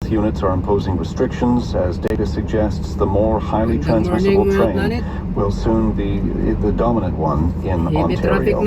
health units are imposing restrictions as data suggests the more highly transmissible strain will soon be the dominant one in Ontario.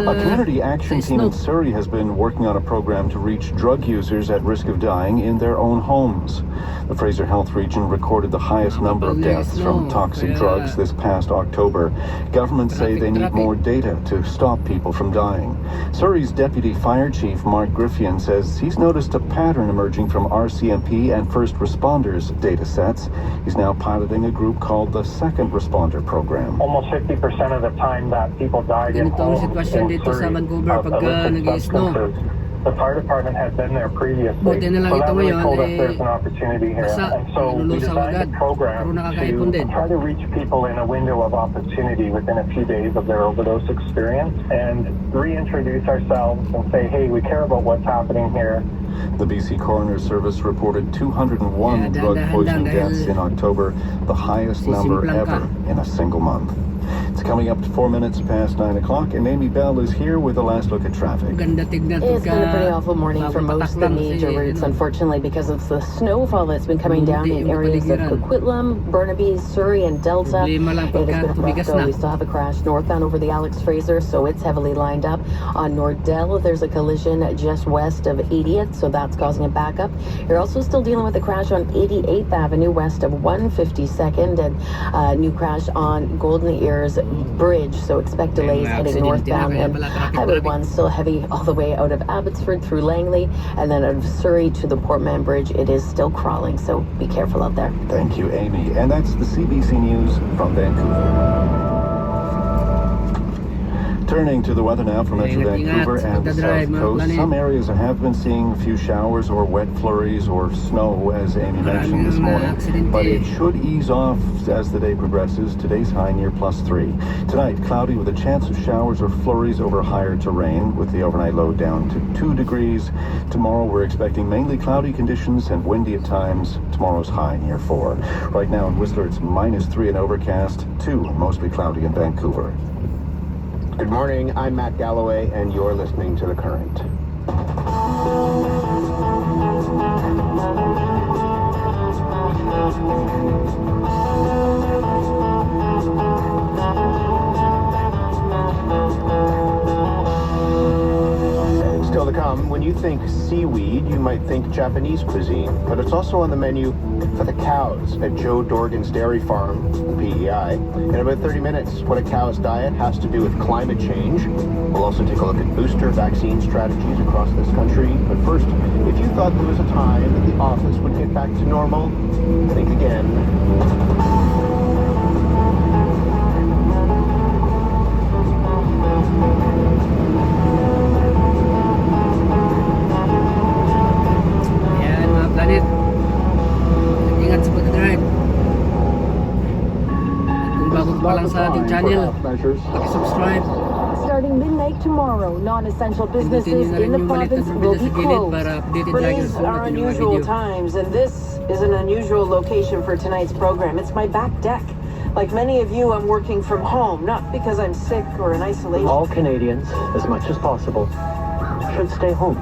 A community action team in Surrey has been working on a program to reach drug users at risk of dying in their own homes. The Fraser Health region recorded the highest number of deaths from toxic drugs this past October. Governments say they need more data to stop people from dying. Surrey's Deputy Fire Chief Mark Griffian says he's noticed a pattern emerging from RCMP and first responders data sets. He's now piloting a group called the Second Responder Program. Almost 50% of the time that people died in homes in Surrey of illicit substances. The fire department has been there previously, so that really told us there's an opportunity here. And so we designed a program to try to reach people in a window of opportunity within a few days of their overdose experience and reintroduce ourselves and say, hey, we care about what's happening here. The BC Coroner's Service reported 201 drug poisoning deaths in October, the highest number ever in a single month. It's coming up to 4 minutes past 9 o'clock, and Amy Bell is here with a last look at traffic. It's been a pretty awful morning for most of the major routes, unfortunately, because of the snowfall that's been coming down in areas of Coquitlam, Burnaby, Surrey, and Delta. It has been a rough go. We still have a crash northbound over the Alex Fraser, so it's heavily lined up. On Nordell, there's a collision just west of 80th, so that's causing a backup. You're also still dealing with a crash on 88th Avenue west of 152nd, and a new crash on Golden Ears Bridge, so expect delays heading northbound. And Highway 1 still heavy all the way out of Abbotsford through Langley, and then out of Surrey to the Portman Bridge. It is still crawling, so be careful out there. Thank you, Amy. And that's the CBC News from Vancouver. Turning to the weather now for Metro Vancouver and the South Coast. Some areas have been seeing a few showers or wet flurries or snow, as Amy mentioned this morning, but it should ease off as the day progresses. Today's high near +3. Tonight, cloudy with a chance of showers or flurries over higher terrain, with the overnight low down to 2 degrees. Tomorrow, we're expecting mainly cloudy conditions and windy at times. Tomorrow's high near 4. Right now in Whistler, it's -3 and overcast, 2 mostly cloudy in Vancouver. Good morning, I'm Matt Galloway, and you're listening to The Current. Still to come, when you think seaweed, you might think Japanese cuisine, but it's also on the menu for the cows at Joe Dorgan's Dairy Farm, PEI. In about 30 minutes, what a cow's diet has to do with climate change. We'll also take a look at booster vaccine strategies across this country. But first, if you thought there was a time that the office would get back to normal, think again. Subscribe. Starting midnight tomorrow, non-essential businesses in the province will be closed. These are unusual times, and this is an unusual location for tonight's program. It's my back deck. Like many of you, I'm working from home, not because I'm sick or in isolation. All Canadians, as much as possible, should stay home.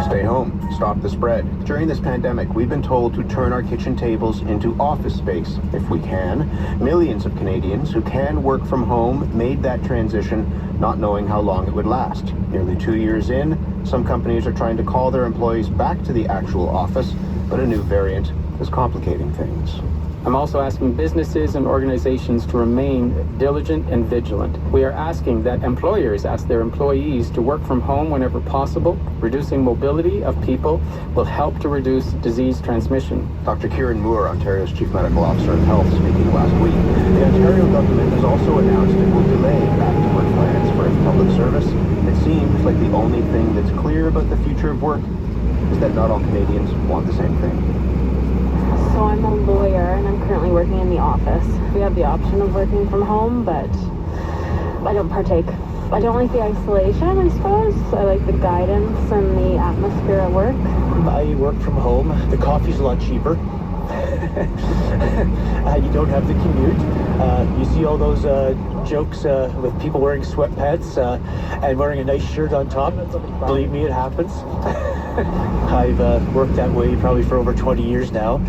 Stay home. Stop the spread. During this pandemic, we've been told to turn our kitchen tables into office space if we can. Millions of Canadians who can work from home made that transition, not knowing how long it would last. Nearly 2 years in, some companies are trying to call their employees back to the actual office, but a new variant is complicating things. I'm also asking businesses and organizations to remain diligent and vigilant. We are asking that employers ask their employees to work from home whenever possible. Reducing mobility of people will help to reduce disease transmission. Dr. Kieran Moore, Ontario's Chief Medical Officer of Health, speaking last week. The Ontario government has also announced it will delay back-to-work plans for its public service. It seems like the only thing that's clear about the future of work is that not all Canadians want the same thing. So I'm a lawyer and I'm currently working in the office. We have the option of working from home, but I don't partake. I don't like the isolation, I suppose. I like the guidance and the atmosphere at work. I work from home. The coffee's a lot cheaper. You don't have the commute. You see all those jokes with people wearing sweatpants and wearing a nice shirt on top. Believe me, it happens. I've worked that way probably for over 20 years now.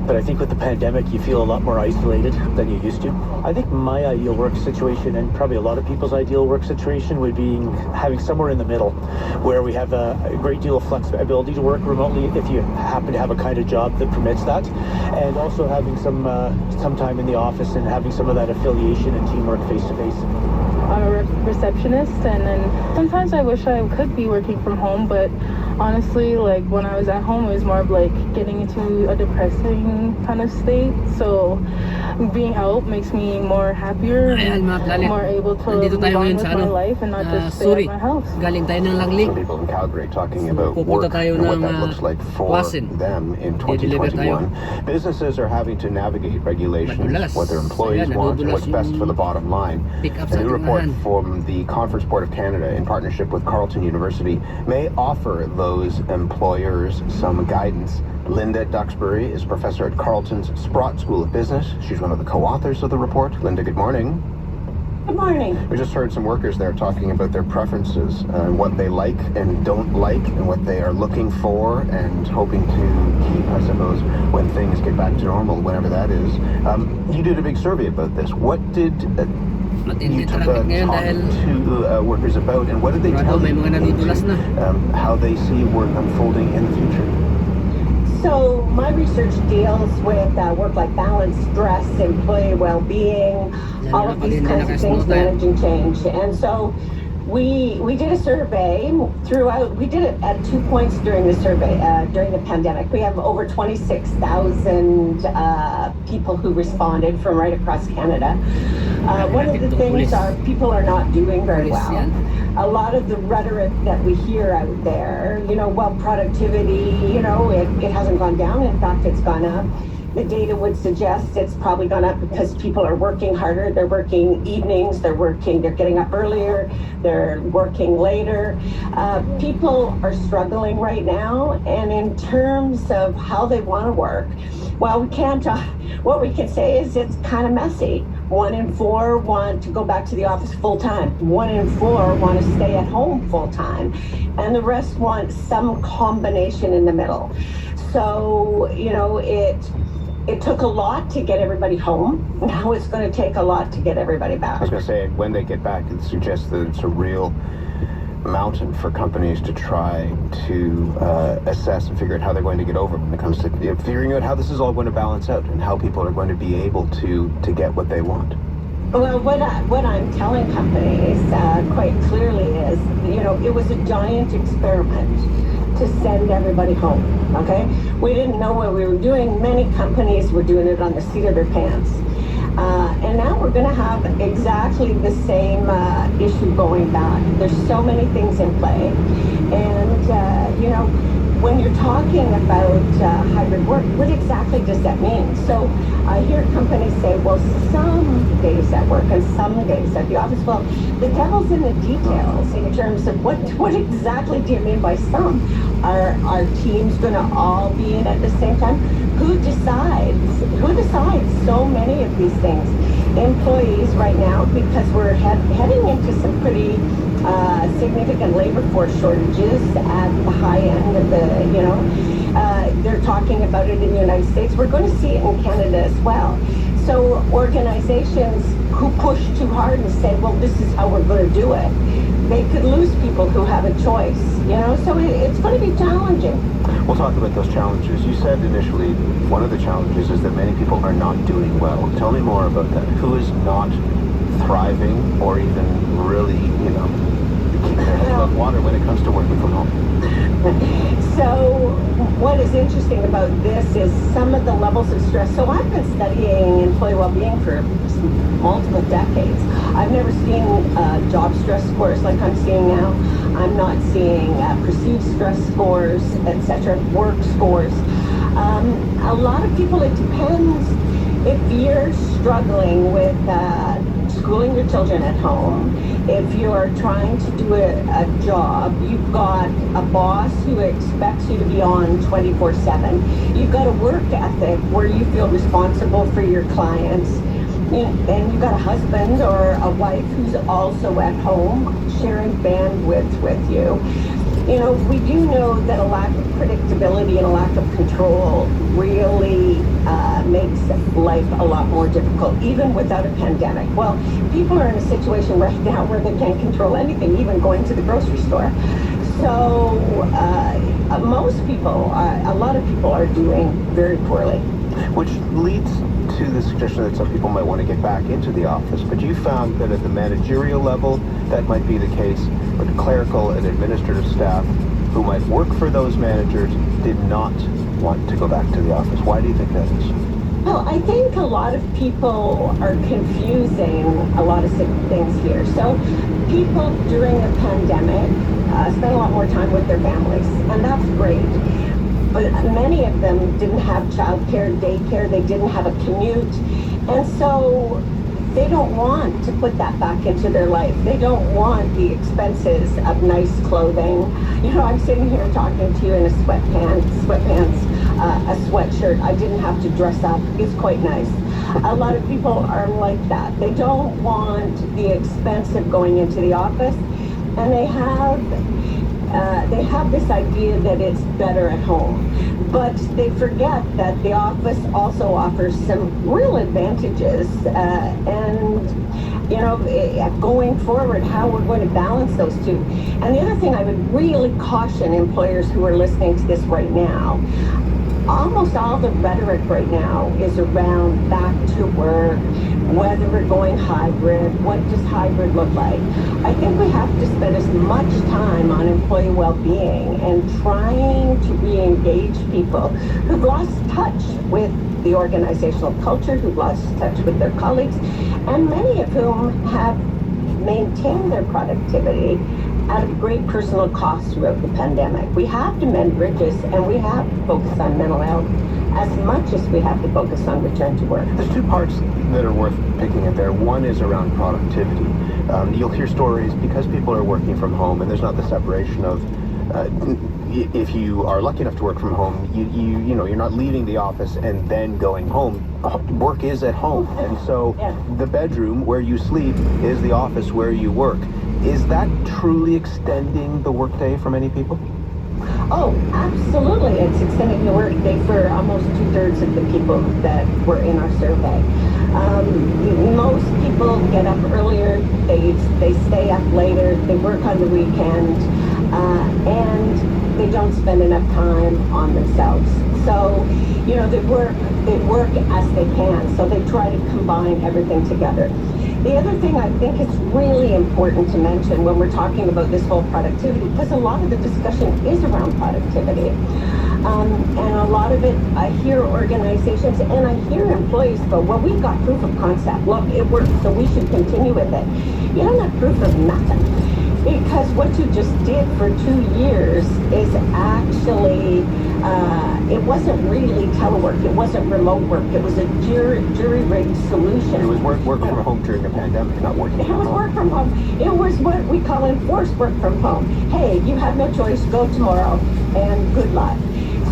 But I think with the pandemic, you feel a lot more isolated than you used to. I think my ideal work situation, and probably a lot of people's ideal work situation, would be having somewhere in the middle, where we have a great deal of flexibility to work remotely if you happen to have a kind of job that permits that, and also having some time in the office and having some of that affiliation and teamwork face to face. I'm a receptionist, and then sometimes I wish I could be working from home, but honestly, like when I was at home, it was more of like getting into a depressing kind of state. So being out makes me more happier, Ayan, mga planet. more able to Nandito move tayo on ngayon with sa my ano, life and not just stay Suri. at my house. Galing tayo ng Langli. Some people in Calgary talking about Pupunta work tayo and what ng, that looks like for Wasin. them in I-deliver tayo. 2021. Businesses are having to navigate regulations, Madulas. what their employees Ayan, want, nadudulas what's best for the bottom line. Pick up A sa new report tindahan. from the Conference Board of Canada in partnership with Carleton University may offer those employers some guidance. Linda Duxbury is professor at Carleton's Sprott School of Business. She's one of the co-authors of the report. Linda, good morning. Good morning. We just heard some workers there talking about their preferences, what they like and don't like, and what they are looking for and hoping to keep, I suppose, when things get back to normal, whenever that is. You did a big survey about this. What did Matindi you traffic ngayon talk dahil to workers about, and what did they tell may you mga nadudulas na. how they see work unfolding in the future? So my research deals with work-life balance, stress, employee well-being, all of these kinds of things, managing change. And so we did a survey throughout. We did it at 2 points during the survey, during the pandemic. We have over 26,000 people who responded from right across Canada. One of the things are people are not doing very well. A lot of the rhetoric that we hear out there, well, productivity, it hasn't gone down. In fact, it's gone up. The data would suggest it's probably gone up because people are working harder. They're working evenings. They're getting up earlier. They're working later. People are struggling right now. And in terms of how they want to work, well, what we can say is it's kind of messy. 1 in 4 want to go back to the office full time. 1 in 4 want to stay at home full time. And the rest want some combination in the middle. So, it took a lot to get everybody home. Now it's going to take a lot to get everybody back. I was going to say, when they get back, it suggests that it's a real mountain for companies to try to assess and figure out how they're going to get over when it comes to figuring out how this is all going to balance out and how people are going to be able to get what they want. Well, what I'm telling companies quite clearly is, it was a giant experiment to send everybody home, okay? We didn't know what we were doing. Many companies were doing it on the seat of their pants. And now we're going to have exactly the same issue going back. There's so many things in play. And, when you're talking about hybrid work, what exactly does that mean? So I hear companies say, well, some days at work and some days at the office. Well, the devil's in the details in terms of what exactly do you mean by some? Are teams going to all be in at the same time? Who decides? Who decides so many of these things? Employees right now, because we're heading into some pretty significant labor force shortages at the high end of the, they're talking about it in the United States. We're going to see it in Canada as well. So organizations who push too hard and say, well, this is how we're going to do it, they could lose people who have a choice, so it's going to be challenging. We'll talk about those challenges. You said initially one of the challenges is that many people are not doing well. Tell me more about that. Who is not thriving or even really, keeping their head above water when it comes to working from home? So what is interesting about this is some of the levels of stress. So I've been studying employee well-being for multiple decades. I've never seen job stress scores like I'm seeing now. I'm not seeing perceived stress scores, etc., work scores. A lot of people, it depends. If you're struggling with schooling your children at home, if you're trying to do a job, you've got a boss who expects you to be on 24/7. You've got a work ethic where you feel responsible for your clients. And you've got a husband or a wife who's also at home sharing bandwidth with you. You know, we do know that a lack of predictability and a lack of control really makes life a lot more difficult, even without a pandemic. Well, people are in a situation right now where they can't control anything, even going to the grocery store. So most people, a lot of people are doing very poorly. Which leads to the suggestion that some people might want to get back into the office, but you found that at the managerial level, that might be the case, but the clerical and administrative staff who might work for those managers did not want to go back to the office. Why do you think that is? Well, I think a lot of people are confusing a lot of things here. So people during the pandemic spent a lot more time with their families, and that's great. But many of them didn't have childcare, daycare, they didn't have a commute, and so they don't want to put that back into their life. They don't want the expenses of nice clothing. You know, I'm sitting here talking to you in a sweatpants, a sweatshirt. I didn't have to dress up. It's quite nice. A lot of people are like that. They don't want the expense of going into the office, and they have this idea that it's better at home. But they forget that the office also offers some real advantages, and you know, going forward, how we're going to balance those two. And the other thing I would really caution employers who are listening to this right now, almost all the rhetoric right now is around back to work, whether we're going hybrid, what does hybrid look like? I think we have to spend as much time on employee well-being and trying to re-engage people who've lost touch with the organizational culture, who've lost touch with their colleagues, and many of whom have maintained their productivity at a great personal cost throughout the pandemic. We have to mend bridges, and we have to focus on mental health as much as we have to focus on return to work. There's two parts that are worth picking at there. One is around productivity. You'll hear stories because people are working from home, and there's not the separation of if you are lucky enough to work from home, you know, you're not leaving the office and then going home. Work is at home, and so the bedroom where you sleep is the office where you work. Is that truly extending the workday for many people? Oh, absolutely. It's extending the workday for almost 2/3 of the people that were in our survey. Most people get up earlier, they stay up later, they work on the weekend, and they don't spend enough time on themselves. So, you know, they work as they can, so they try to combine everything together. The other thing I think is really important to mention when we're talking about this whole productivity, because a lot of the discussion is around productivity. And a lot of it, I hear organizations and I hear employees go, well, we've got proof of concept. Look, it works, so we should continue with it. You don't have proof of nothing. Because what you just did for 2 years is actually, it wasn't really telework, it wasn't remote work, it was a jury-rigged solution. It was work from home during the pandemic, not working from home. It was work from home. It was what we call enforced work from home. Hey, you have no choice, go tomorrow, and good luck.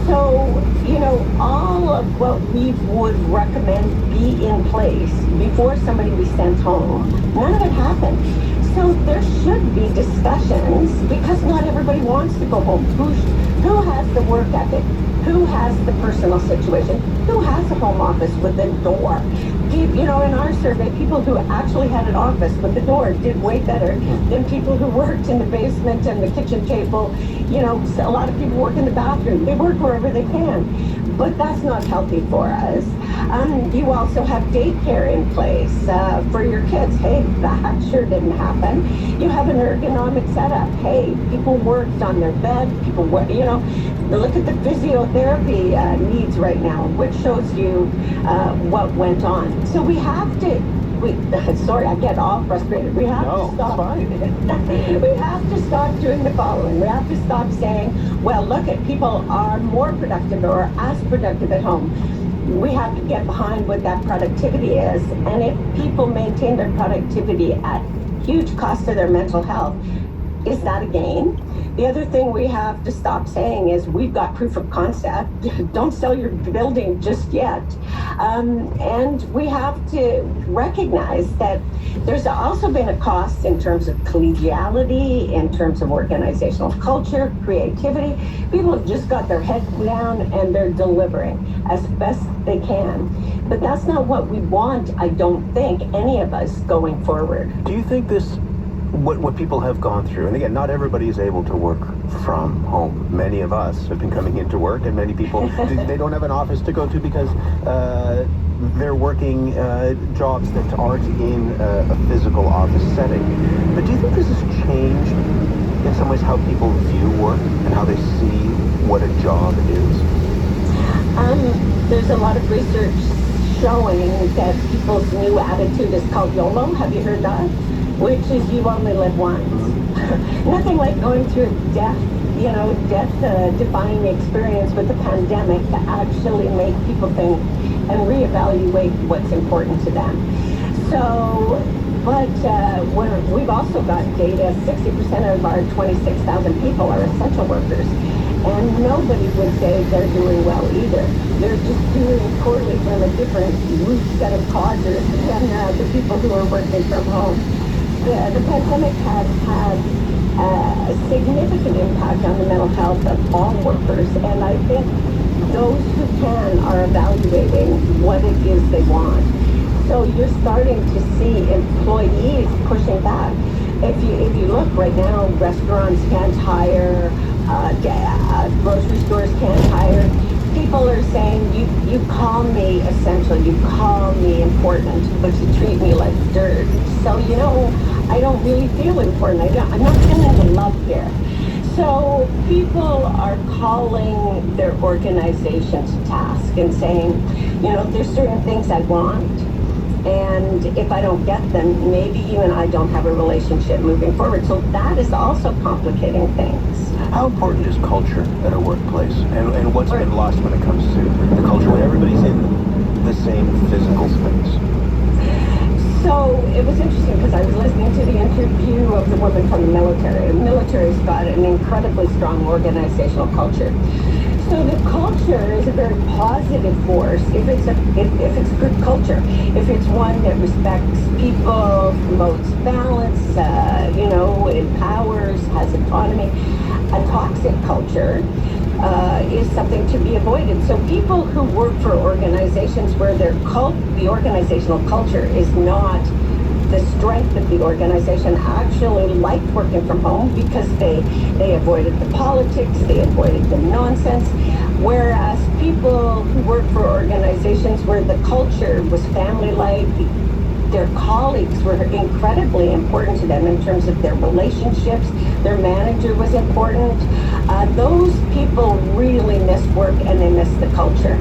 So, you know, all of what we would recommend be in place before somebody was sent home, none of it happened. So there should be discussions, because not everybody wants to go home. Who has the work ethic? Who has the personal situation? Who has a home office with a door? You know, in our survey, people who actually had an office with the door did way better than people who worked in the basement and the kitchen table. You know, a lot of people work in the bathroom. They work wherever they can. But that's not healthy for us. You also have daycare in place for your kids. Hey, that sure didn't happen. You have an ergonomic setup. Hey, people worked on their bed. People work, you know, look at the physiotherapy needs right now, which shows you what went on. So we have to, sorry, I get all frustrated. We have to stop. We have to stop doing the following. We have to stop saying, well, look at people are more productive or as productive at home. We have to get behind what that productivity is. And if people maintain their productivity at huge cost to their mental health, Is that a gain? The other thing we have to stop saying is we've got proof of concept. Don't sell your building just yet. And we have to recognize that there's also been a cost in terms of collegiality, in terms of organizational culture, creativity. People have just got their head down and they're delivering as best they can. But that's not what we want, I don't think, any of us going forward. Do you think this, what people have gone through, and again, not everybody is able to work from home. Many of us have been coming into work, and many people, they don't have an office to go to because they're working jobs that aren't in a physical office setting. But do you think this has changed in some ways how people view work and how they see what a job is? There's a lot of research showing that people's new attitude is called YOLO. Have you heard that? Which is you only live once. Nothing like going through a death-defying experience with the pandemic to actually make people think and reevaluate what's important to them. So, but we've also got data, 60% of our 26,000 people are essential workers. And nobody would say they're doing well either. They're just doing poorly from a different root set of causes than the people who are working from home. The pandemic has had a significant impact on the mental health of all workers, and I think those who can are evaluating what it is they want. So you're starting to see employees pushing back. If you look right now, restaurants can't hire, grocery stores can't hire. People are saying, you call me essential, you call me important, but you treat me like dirt. So, I don't really feel important. I'm not feeling the love here. So people are calling their organization to task and saying, there's certain things I want, and if I don't get them, maybe you and I don't have a relationship moving forward. So that is also complicating things. How important is culture at a workplace? And what's been lost when it comes to the culture when everybody's in the same physical space? So it was interesting because I was listening to the interview of the woman from the military. The military's got an incredibly strong organizational culture. So the culture is a very positive force if it's good culture. If it's one that respects people, promotes balance, empowers, has autonomy. A toxic culture is something to be avoided. So people who work for organizations where the organizational culture is not the strength of the organization actually liked working from home because they avoided the politics, they avoided the nonsense. Whereas people who work for organizations where the culture was family-like, their colleagues were incredibly important to them in terms of their relationships. Their manager was important. Those people really miss work and they miss the culture.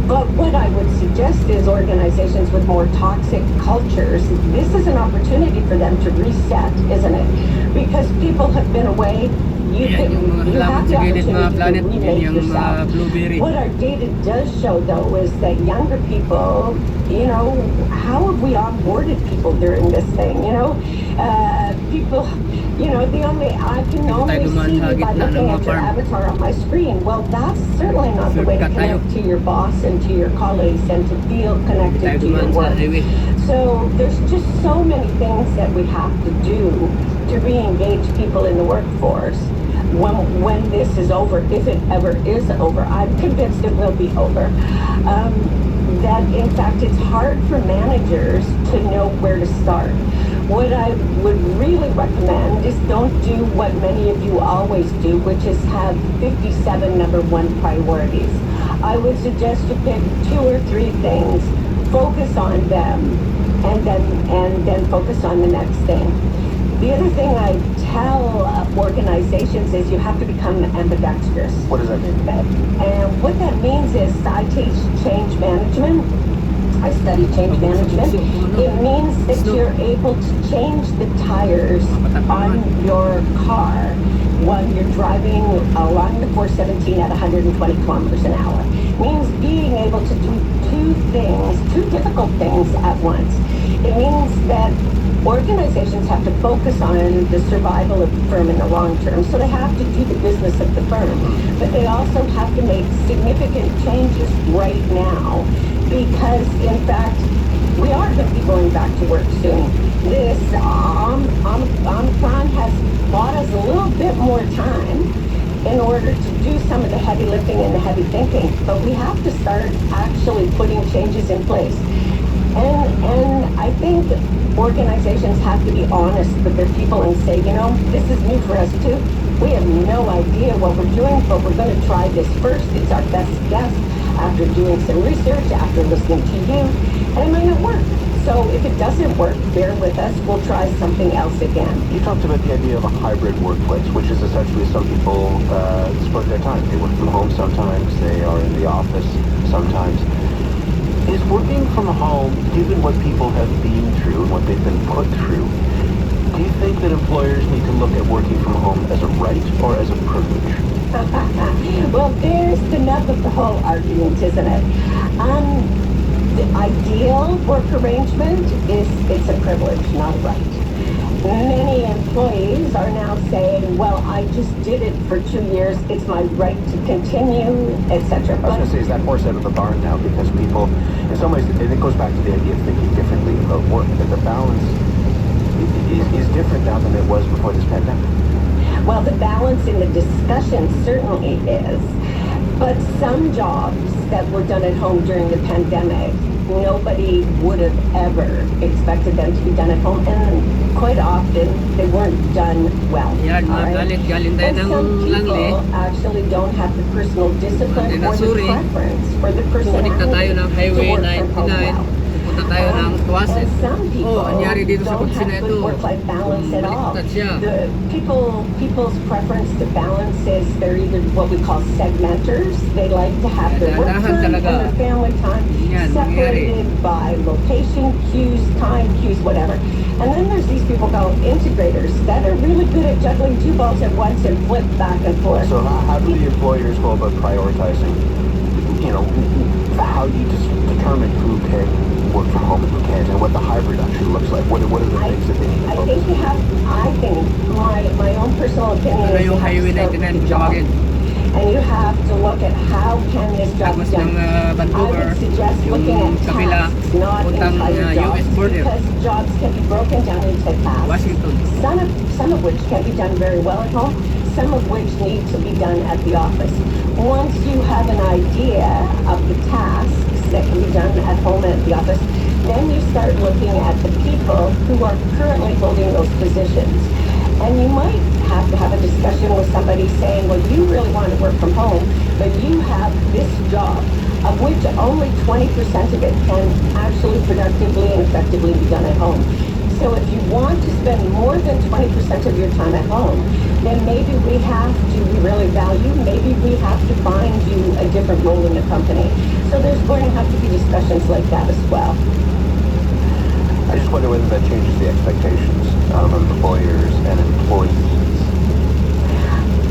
But what I would suggest is organizations with more toxic cultures, this is an opportunity for them to reset, isn't it? Because people have been away. You have the opportunity to remake yourself. What our data does show, though, is that younger people, how have we onboarded people during this thing? People, I can only see you by looking at your avatar on my screen. Well, that's certainly not the way to connect to your boss and to your colleagues and to feel connected to your work. So there's just so many things that we have to do to re-engage people in the workforce. When this is over, if it ever is over, I'm convinced it will be over, that in fact it's hard for managers to know where to start. What I would really recommend is don't do what many of you always do, which is have 57 number one priorities. I would suggest you pick 2 or 3 things, focus on them, and then focus on the next thing. The other thing I tell organizations is you have to become ambidextrous. What does that mean? And what that means is I teach change management. I study change management. It means that you're able to change the tires on your car while you're driving along the 417 at 120 kilometers an hour. It means being able to do 2 difficult things at once. It means that Organizations have to focus on the survival of the firm in the long term, so they have to do the business of the firm. But they also have to make significant changes right now because, in fact, we are going to be going back to work soon. This Omicron has bought us a little bit more time in order to do some of the heavy lifting and the heavy thinking, but we have to start actually putting changes in place. And I think organizations have to be honest with their people and say, you know, this is new for us too. We have no idea what we're doing, but we're going to try this first. It's our best guess after doing some research, after listening to you, and it might not work. So if it doesn't work, bear with us. We'll try something else again. You talked about the idea of a hybrid workplace, which is essentially some people split their time. They work from home sometimes, they are in the office sometimes. Is working from home, given what people have been through and what they've been put through, do you think that employers need to look at working from home as a right or as a privilege? Well, there's the nub of the whole argument, isn't it? The ideal work arrangement is it's a privilege, not a right. Many employees are now saying, well, I just did it for 2 years. It's my right to continue, etc. I was going to say, is that horse out of the barn now? Because people, in some ways, it goes back to the idea of thinking differently about work, that the balance is different now than it was before this pandemic. Well, the balance in the discussion certainly is. But some jobs that were done at home during the pandemic, nobody would have ever expected them to be done at home. And quite often, they weren't done well. Yan, galing tayo And ng some langli. people actually don't have the personal discipline or the Sorry. preference for the Pumunta tayo ng personality to Highway work from home 99. well. Punta tayo ng Tuasin. And some people Oh, anyari dito sa don't kotse na have ito. good work-life balance at all. Baliktad siya. People's preference to balance is they're either what we call segmenters. They like to have their work Dahan time and talaga. their family time Yan, separated by location, cues, time cues, whatever. And then there's these people called integrators that are really good at juggling two balls at once and flip back and forth. So how do the employers go about prioritizing, how you just determine who can work from home and who can't, and what the hybrid actually looks like? What are the things that they need to I focus think my own personal opinion Ano is you yung have Highway to start 99 with kung the job. tawagin? And you have to look at how can this job Agos be done. ng Vancouver, I would suggest looking yung at kabila, tasks, not puntang entire US jobs, border. because jobs can be broken down into tasks. Washington. Some of which can be done very well at home, some of which need to be done at the office. Once you have an idea of the tasks that can be done at home and at the office, then you start looking at the people who are currently holding those positions. And you might have to have a discussion with somebody saying, well, you really want to work from home, but you have this job, of which only 20% of it can actually productively and effectively be done at home. So if you want to spend more than 20% of your time at home, then maybe we really value, maybe we have to find you a different role in the company. So there's going to have to be discussions like that as well. I just wonder whether that changes the expectations of employers and employees.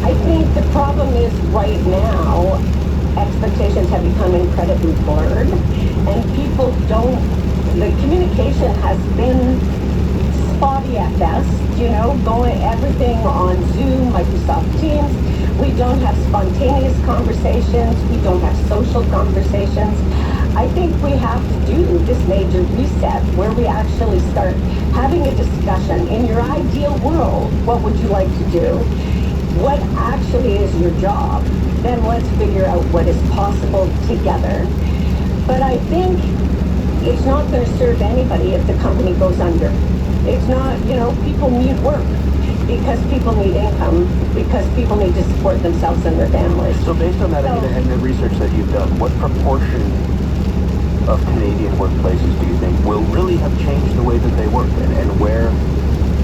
I think the problem is right now, expectations have become incredibly blurred, and the communication has been spotty at best, going everything on Zoom, Microsoft Teams. We don't have spontaneous conversations. We don't have social conversations. I think we have to do this major reset where we actually start having a discussion. In your ideal world, what would you like to do? What actually is your job? Then let's figure out what is possible together. But I think it's not going to serve anybody if the company goes under. It's not, people need work because people need income, because people need to support themselves and their families. So based on that, Anita, and the research that you've done, what proportion of Canadian workplaces do you think will really have changed the way that they work and where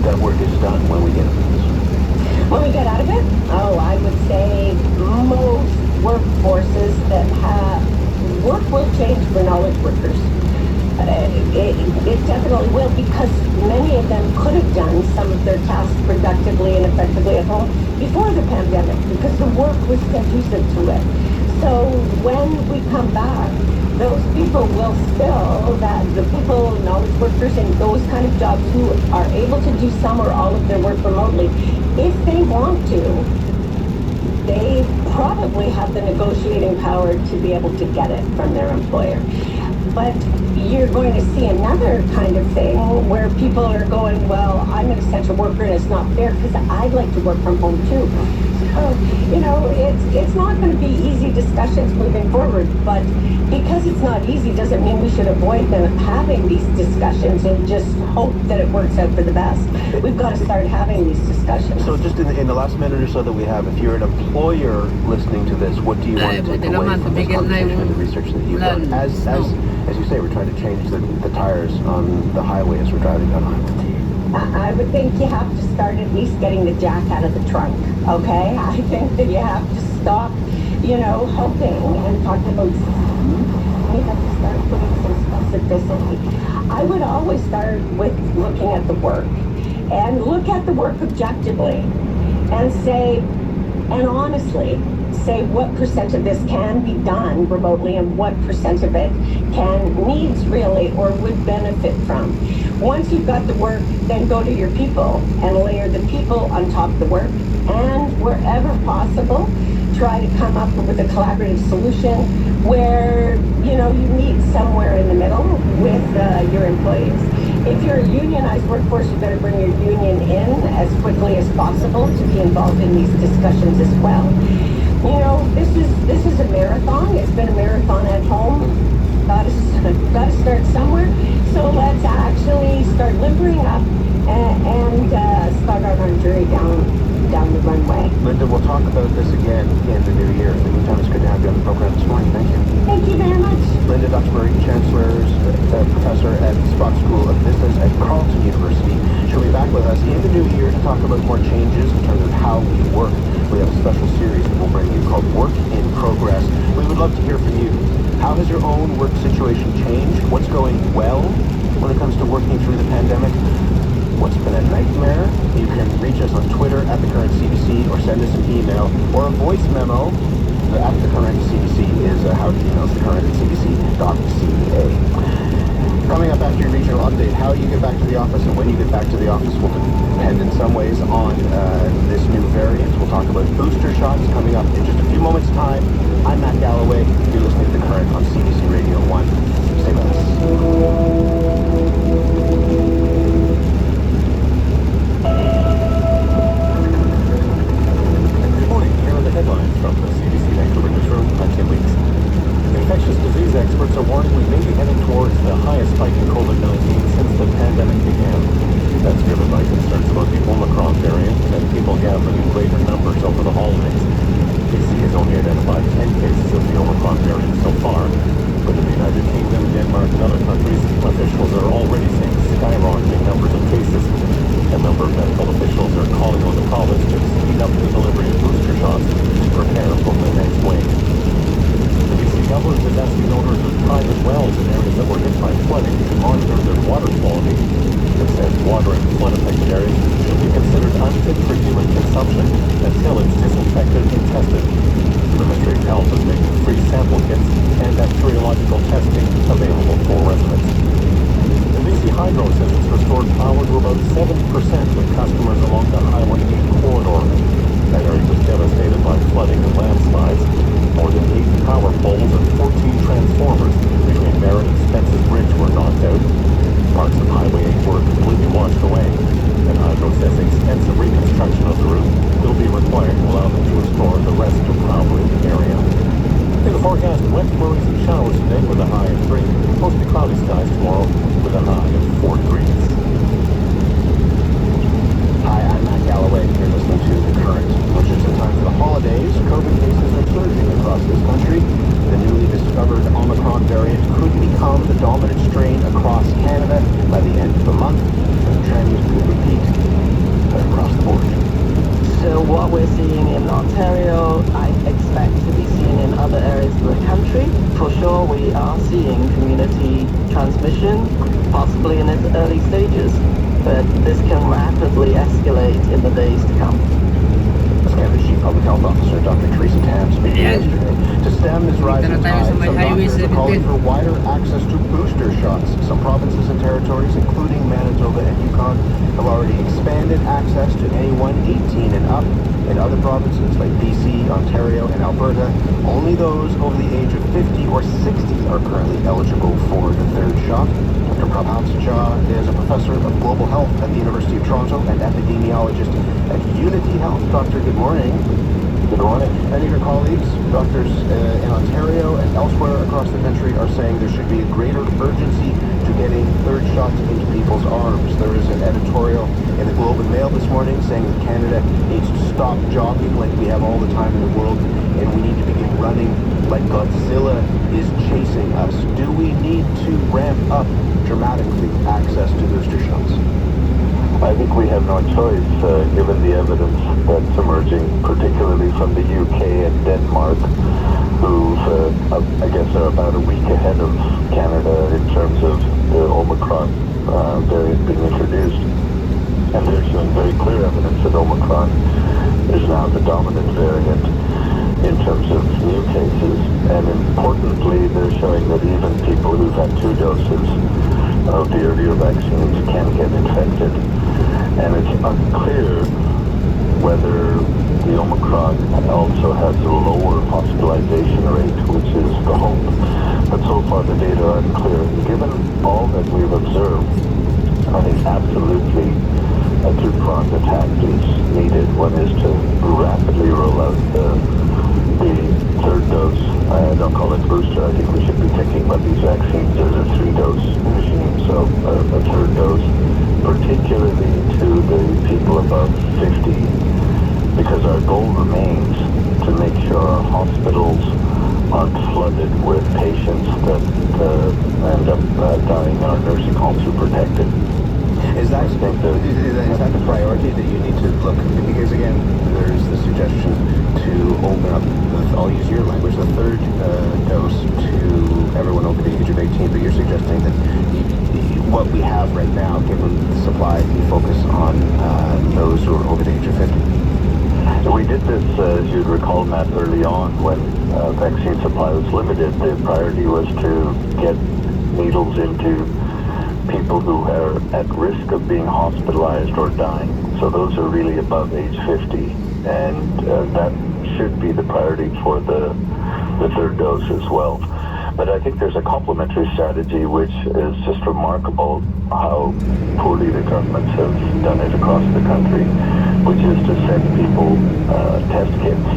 that work is done when we get out of this? When we get out of it? Oh, I would say most workforces that have work will change for knowledge workers. It definitely will, because many of them could have done some of their tasks productively and effectively at home before the pandemic, because the work was conducive to it. So when we come back, those people will still, the people, knowledge workers in those kind of jobs who are able to do some or all of their work remotely, if they want to, they probably have the negotiating power to be able to get it from their employer. But you're going to see another kind of thing where people are going, well, I'm an essential worker and it's not fair because I'd like to work from home too. So, it's not going to be easy discussions moving forward, but because it's not easy doesn't mean we should avoid them having these discussions and just hope that it works out for the best. We've got to start having these discussions. So just in the last minute or so that we have, if you're an employer listening to this, what do you want to take away from this conversation and the research that you've done? As you say, we're trying to change the tires on the highway as we're driving down the highway. I would think you have to start at least getting the jack out of the trunk, okay? I think that you have to stop, hoping and talking about, we have to start putting some specificity. I would always start with looking at the work and look at the work objectively and say, and honestly, say what percent of this can be done remotely and what percent of it needs really or would benefit from. Once you've got the work, then go to your people and layer the people on top of the work, and wherever possible, try to come up with a collaborative solution where, you meet somewhere in the middle with your employees. If you're a unionized workforce, you better bring your union in as quickly as possible to be involved in these discussions as well. This is a marathon. It's been a marathon at home. Got to start somewhere. So let's actually start limbering up and start on our journey down the runway. Linda, we'll talk about this again in the new year. In the meantime, it's good to have you on the program this morning. Thank you. Thank you very much. Linda Duxbury, Chancellor's Professor at the Sprott School of Business at Carleton University. She'll be back with us in the new year to talk about more changes in terms of how we work. We have a special series that we'll bring you called Work in Progress. We would love to hear from you. How has your own work situation changed? What's going well when it comes to working through the pandemic? What's been a nightmare? You can reach us on Twitter at @TheCurrentCBC or send us an email or a voice memo. The @TheCurrentCBC is how to email thecurrent@cbc.ca. Coming up after your regional update, how you get back to the office and when you get back to the office will depend in some ways on this new variant. We'll talk about booster shots coming up in just a few moments' time. I'm Matt Galloway. You're listening to The Current on CBC Radio 1. Stay with us. Headlines from the CBC Vancouver newsroom. I'm Tim Weeks. Infectious disease experts are warning we may be heading towards the highest spike in COVID-19 since the pandemic began. That's driven by concerns about the Omicron variant and people gathering in greater numbers over the holidays. BC has only identified 10 cases of the Omicron variant so far, but in the United Kingdom, Denmark, and other countries, officials are already seeing skyrocketing numbers of cases. A number of medical officials are calling on the province to speed up the delivery of booster shots to prepare for the next wave. The BC government is asking owners of private wells in areas that were hit by flooding to monitor their water quality. It says water in flood-affected areas should be considered unfit for human consumption until it's disinfected and tested. The Ministry of Health is making free sample kits and bacteriological testing available for residents. The BC Hydro says it's restored power to about 70% with customers along the Highway 8 corridor. That area was devastated by flooding and landslides. More than 8 power poles and 14 transformers between Merritt and Spence's Bridge were knocked out. Parts of Highway 8 were completely washed away. And Hydro says extensive reconstruction of the route will be required to allow them to restore the rest of power in the area. In the forecast, wet flurries and showers today with a high of 3. Mostly cloudy skies tomorrow with a high of 4 degrees. Hi, I'm Matt Galloway. You're listening to The Current. Which is in time for the holidays, COVID cases are surging across this country. The newly discovered Omicron variant could become the dominant strain across Canada by the end of the month. And the trend could repeat across the board. So what we're seeing in Ontario, I expect to be seen in other areas of the country. For sure, we are seeing community transmission, possibly in its early stages, but this can rapidly escalate in the days to come. Let's and the Chief Public Health Officer, Dr. Teresa Tam, speaking yesterday. To stem this rising tide, some doctors are calling for wider access to booster shots. Some provinces and territories, including Manitoba and Yukon, have already expanded access to anyone 18 and up. In other provinces like BC, Ontario, and Alberta, only those over the age of 50 or 60 are currently eligible for the third shot. Dr. Prabhat Jha is a professor of global health at the University of Toronto and epidemiologist at Unity Health. Doctor, good morning. Good morning. Many of your colleagues, doctors in Ontario and elsewhere across the country, are saying there should be a greater urgency to getting third shots into people's arms. There is an editorial in the Globe and Mail this morning saying that Canada needs to stop jogging like we have all the time in the world, and we need to begin running like Godzilla is chasing us. Do we need to ramp up dramatically access to booster shots? I think we have no choice, given the evidence that's emerging, particularly from the UK and Denmark, who I guess are about a week ahead of Canada in terms of the Omicron variant being introduced. And they're showing very clear evidence that Omicron is now the dominant variant in terms of new cases. And importantly, they're showing that even people who've had 2 doses of the earlier vaccines can get infected. And it's unclear whether the Omicron also has a lower hospitalization rate, which is the hope. But so far the data are unclear. And given all that we've observed, I think absolutely a 2-pronged attack is needed. One is to rapidly roll out the third dose. I don't call it booster. I think we should be thinking about these vaccines as a 3-dose regime. So a third dose, particularly to the people above 50, because our goal remains to make sure our hospitals aren't flooded with patients that end up dying in our nursing homes who protected. Is that the priority that you need to look? Because again, there's the suggestion to open up, I'll use your language, the third dose to everyone over the age of 18, but you're suggesting that what we have right now, given the supply, we focus on those who are over the age of 50. We did this, as you'd recall, Matt, early on when vaccine supply was limited. The priority was to get needles into people who are at risk of being hospitalized or dying. So those are really above age 50. And that should be the priority for the third dose as well. But I think there's a complementary strategy which is just remarkable how poorly the governments have done it across the country, which is to send people test kits.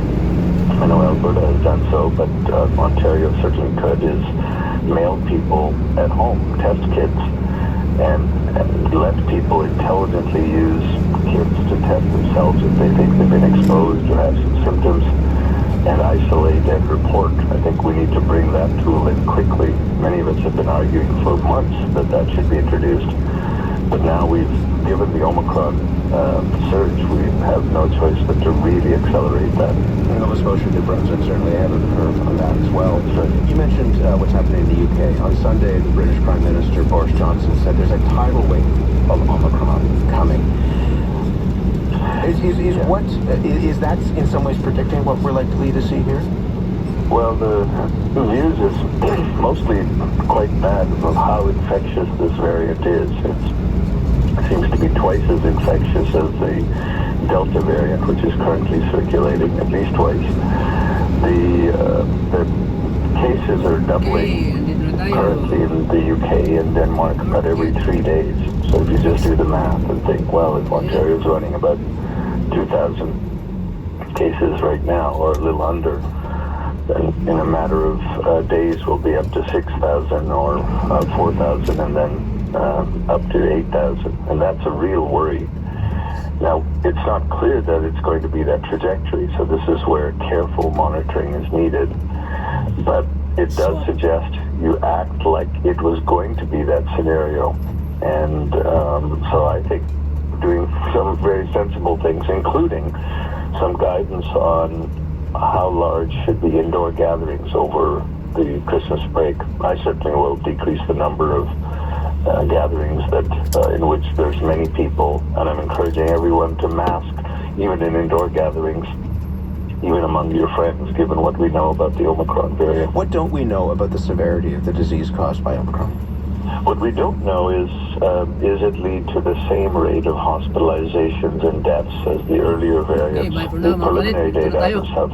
I know Alberta has done so, but Ontario certainly could, is mail people at home test kits and let people intelligently use kits to test themselves if they think they've been exposed or have some symptoms, and isolate and report. I think we need to bring that tool in quickly. Many of us have been arguing for months that should be introduced, but now we've given the Omicron surge, we have no choice but to really accelerate that. Nova Scotia, New Brunswick certainly ahead of the curve on that as well. So you mentioned what's happening in the UK. On Sunday, the British Prime Minister Boris Johnson said there's a tidal wave of Omicron coming. Is that in some ways predicting what we're likely to see here? Well, the news is mostly quite bad of how infectious this variant is. It seems to be twice as infectious as the Delta variant, which is currently circulating, at least twice. The cases are doubling currently in the UK and Denmark about every 3 days. So if you just do the math and think, well, if Ontario's running about 2,000 cases right now, or a little under, then in a matter of days we'll be up to 6,000 or 4,000, and then up to 8,000. And that's a real worry. Now, it's not clear that it's going to be that trajectory, so this is where careful monitoring is needed. But it does suggest you act like it was going to be that scenario. And so I think doing some very sensible things, including some guidance on how large should be indoor gatherings over the Christmas break. I certainly will decrease the number of gatherings that in which there's many people, and I'm encouraging everyone to mask even in indoor gatherings, even among your friends, given what we know about the Omicron variant. What don't we know about the severity of the disease caused by Omicron? What we don't know is it lead to the same rate of hospitalizations and deaths as the earlier variants. Okay, bye for The now, mga preliminary kalit. Dito data tayo. from South